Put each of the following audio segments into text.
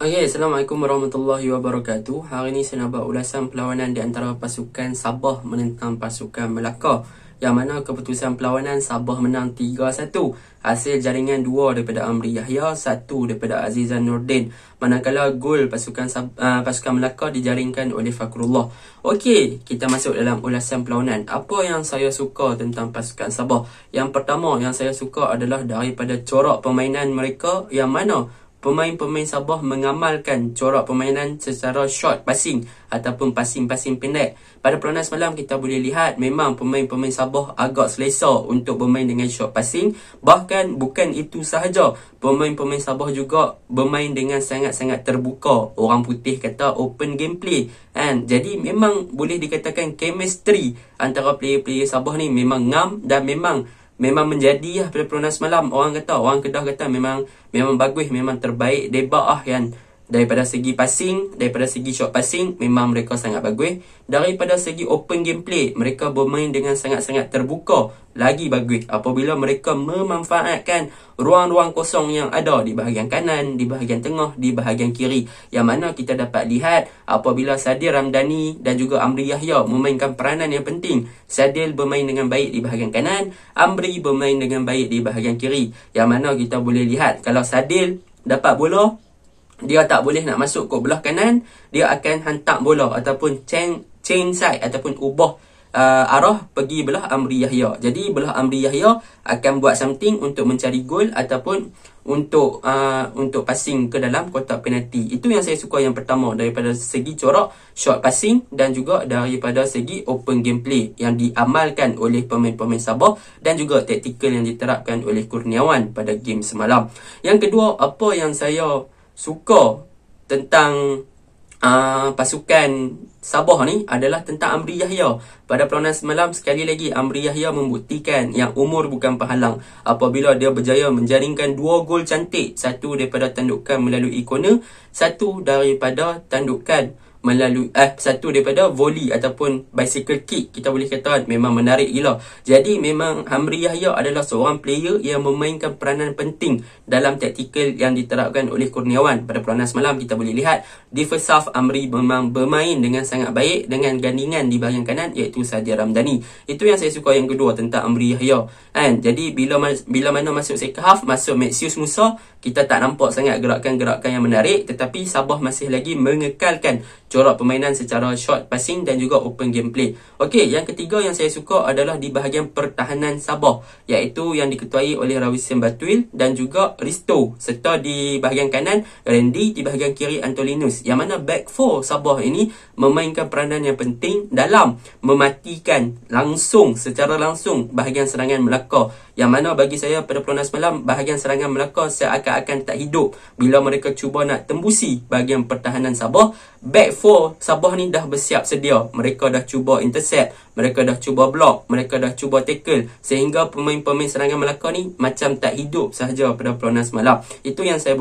Okay, Assalamualaikum warahmatullahi wabarakatuh. Hari ini saya nak buat ulasan perlawanan di antara pasukan Sabah menentang pasukan Melaka, yang mana keputusan perlawanan Sabah menang 3-1. Hasil jaringan 2 daripada Amri Yahya, 1 daripada Azizan Nordin. Manakala gol pasukan Melaka dijaringkan oleh Fakrullah. Okey, kita masuk dalam ulasan perlawanan. Apa yang saya suka tentang pasukan Sabah? Yang pertama yang saya suka adalah daripada corak permainan mereka, yang mana pemain-pemain Sabah mengamalkan corak permainan secara short passing ataupun passing-passing pendek. Pada perlawanan semalam kita boleh lihat memang pemain-pemain Sabah agak selesa untuk bermain dengan short passing. Bahkan bukan itu sahaja, pemain-pemain Sabah juga bermain dengan sangat-sangat terbuka. Orang putih kata open gameplay kan. Jadi memang boleh dikatakan chemistry antara player-player Sabah ni memang ngam dan memang menjadi lah pada perlawanan semalam. Orang Kedah kata memang bagus, memang terbaik debak lah kan. Daripada segi passing, daripada segi short passing, memang mereka sangat bagus. Daripada segi open gameplay, mereka bermain dengan sangat-sangat terbuka, lagi bagus apabila mereka memanfaatkan ruang-ruang kosong yang ada di bahagian kanan, di bahagian tengah, di bahagian kiri. Yang mana kita dapat lihat apabila Sadil Ramdhani dan juga Amri Yahya memainkan peranan yang penting. Sadil bermain dengan baik di bahagian kanan, Amri bermain dengan baik di bahagian kiri. Yang mana kita boleh lihat kalau Sadil dapat bola, dia tak boleh nak masuk ke belah kanan, dia akan hantar bola ataupun change side ataupun ubah arah pergi belah Amri Yahya. Jadi belah Amri Yahya akan buat something untuk mencari gol ataupun untuk passing ke dalam kotak penalti. Itu yang saya suka yang pertama, daripada segi corak short passing dan juga daripada segi open gameplay yang diamalkan oleh pemain-pemain Sabah dan juga taktikal yang diterapkan oleh Kurniawan pada game semalam. Yang kedua, apa yang saya suka tentang pasukan Sabah ni adalah tentang Amri Yahya. Pada perlawanan semalam, sekali lagi Amri Yahya membuktikan yang umur bukan penghalang apabila dia berjaya menjaringkan 2 gol cantik, satu daripada tandukan melalui corner, satu daripada tandukan melalui satu daripada volley ataupun bicycle kick. Kita boleh kata memang menarik gila. Jadi memang Amri Yahya adalah seorang player yang memainkan peranan penting dalam taktikal yang diterapkan oleh Kurniawan. Pada perlawanan semalam kita boleh lihat di first half Amri memang bermain dengan sangat baik dengan gandingan di bahagian kanan iaitu Sadil Ramdhani. Itu yang saya suka yang kedua tentang Amri Yahya kan. Jadi bila mana masuk second half, masuk Maxius Musa, kita tak nampak sangat gerakan-gerakan yang menarik, tetapi Sabah masih lagi mengekalkan corak permainan secara short passing dan juga open gameplay. Okey, yang ketiga yang saya suka adalah di bahagian pertahanan Sabah, iaitu yang diketuai oleh Rawisen Batuil dan juga Risto, serta di bahagian kanan Randy, di bahagian kiri Antolinus. Yang mana back four Sabah ini memainkan peranan yang penting dalam mematikan secara langsung bahagian serangan Melaka. Yang mana bagi saya pada perlawanan semalam, bahagian serangan Melaka seakan-akan tak hidup bila mereka cuba nak tembusi bahagian pertahanan Sabah. Back four Sabah ni dah bersiap sedia. Mereka dah cuba intercept, mereka dah cuba block, mereka dah cuba tackle, sehingga pemain-pemain serangan Melaka ni macam tak hidup sahaja pada perlawanan semalam. Itu yang saya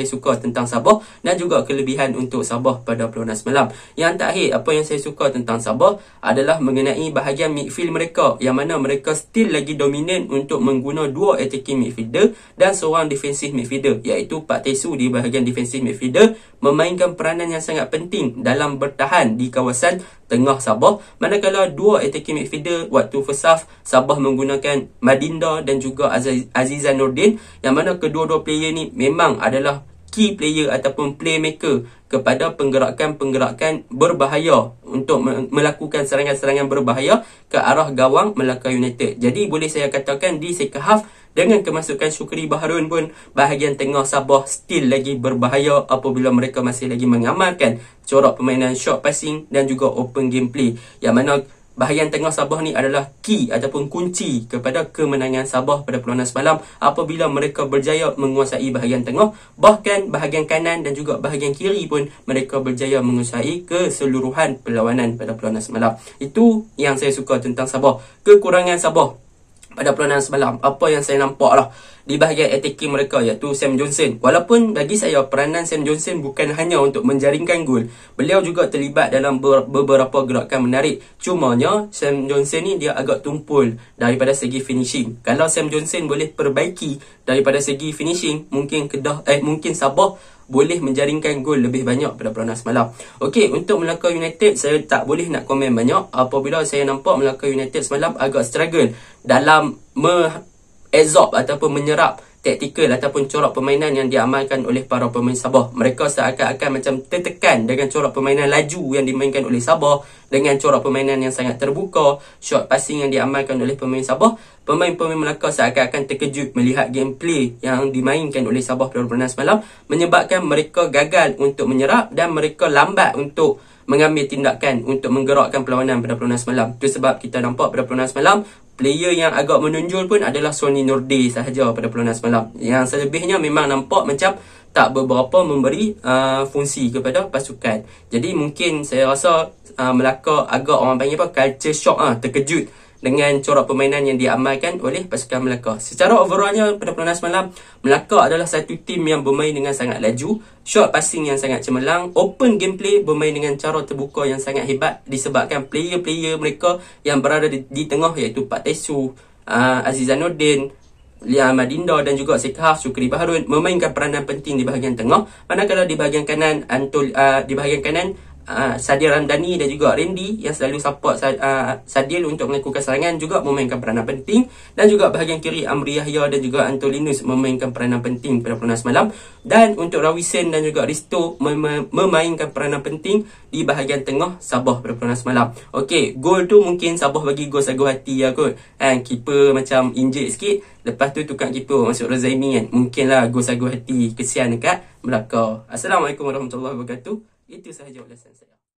suka tentang Sabah dan juga kelebihan untuk Sabah pada perlawanan semalam. Yang terakhir, apa yang saya suka tentang Sabah adalah mengenai bahagian midfield mereka, yang mana mereka still lagi dominan untuk mengguna 2 attacking midfielder dan seorang defensive midfielder, iaitu Pak Tesu di bahagian defensive midfielder memainkan peranan yang sangat penting dalam bertahan di kawasan tengah Sabah. Manakala 2 attacking midfielder waktu first half, Sabah menggunakan Madinda dan juga Azizan Nordin, yang mana kedua-dua player ni memang adalah key player ataupun playmaker kepada penggerakan-penggerakan berbahaya untuk melakukan serangan-serangan berbahaya ke arah gawang Melaka United. Jadi boleh saya katakan di second half dengan kemasukan Syukri Baharun pun, bahagian tengah Sabah still lagi berbahaya apabila mereka masih lagi mengamalkan corak permainan short passing dan juga open gameplay. Yang mana bahagian tengah Sabah ni adalah key ataupun kunci kepada kemenangan Sabah pada perlawanan semalam apabila mereka berjaya menguasai bahagian tengah. Bahkan bahagian kanan dan juga bahagian kiri pun mereka berjaya menguasai keseluruhan perlawanan pada perlawanan semalam. Itu yang saya suka tentang Sabah. Kekurangan Sabah pada perlawanan semalam, apa yang saya nampak lah di bahagian attacking mereka, iaitu Sam Johnson. Walaupun bagi saya peranan Sam Johnson bukan hanya untuk menjaringkan gol, beliau juga terlibat dalam beberapa gerakan menarik. Cumanya Sam Johnson ni dia agak tumpul daripada segi finishing. Kalau Sam Johnson boleh perbaiki daripada segi finishing, mungkin Sabah boleh menjaringkan gol lebih banyak pada perlawanan semalam. Okey, untuk Melaka United saya tak boleh nak komen banyak apabila saya nampak Melaka United semalam agak struggle dalam absorb ataupun menyerap taktikal ataupun corak permainan yang diamalkan oleh para pemain Sabah. Mereka seakan-akan macam tertekan dengan corak permainan laju yang dimainkan oleh Sabah, dengan corak permainan yang sangat terbuka, short passing yang diamalkan oleh pemain Sabah. Pemain-pemain Melaka seakan-akan terkejut melihat gameplay yang dimainkan oleh Sabah pada perlawanan semalam, menyebabkan mereka gagal untuk menyerap dan mereka lambat untuk mengambil tindakan untuk menggerakkan perlawanan pada perlawanan semalam. Itu sebab kita nampak pada perlawanan semalam, player yang agak menonjol pun adalah Sony Nordin sahaja pada perlawanan semalam. Yang selebihnya memang nampak macam tak beberapa memberi fungsi kepada pasukan. Jadi mungkin saya rasa Melaka agak orang panggil apa, culture shock, terkejut dengan corak permainan yang diamalkan oleh pasukan Melaka. Secara overallnya pada perlawanan semalam, Melaka adalah satu tim yang bermain dengan sangat laju, short passing yang sangat cemerlang, open gameplay, bermain dengan cara terbuka yang sangat hebat disebabkan player-player mereka yang berada di tengah iaitu Pak Tesu, Aziz Zanuddin, Lia Madinda dan juga Sekhaf Syukri Baharun memainkan peranan penting di bahagian tengah, manakala di bahagian kanan Sadil Ramdhani dan juga Randy yang selalu support Sadil untuk melakukan serangan juga memainkan peranan penting, dan juga bahagian kiri Amri Yahya dan juga Antolinus memainkan peranan penting pada perlawanan semalam, dan untuk Rawisen dan juga Risto memainkan peranan penting di bahagian tengah Sabah pada perlawanan semalam. Okey, gol tu mungkin Sabah bagi gol sagu hati lah kot. Keeper macam injet sikit, lepas tu tukang keeper masuk Razaimi kan. Mungkinlah gol sagu hati, kesian dekat Melaka. Assalamualaikum warahmatullahi wabarakatuh. Itu sahaja ulasan saya.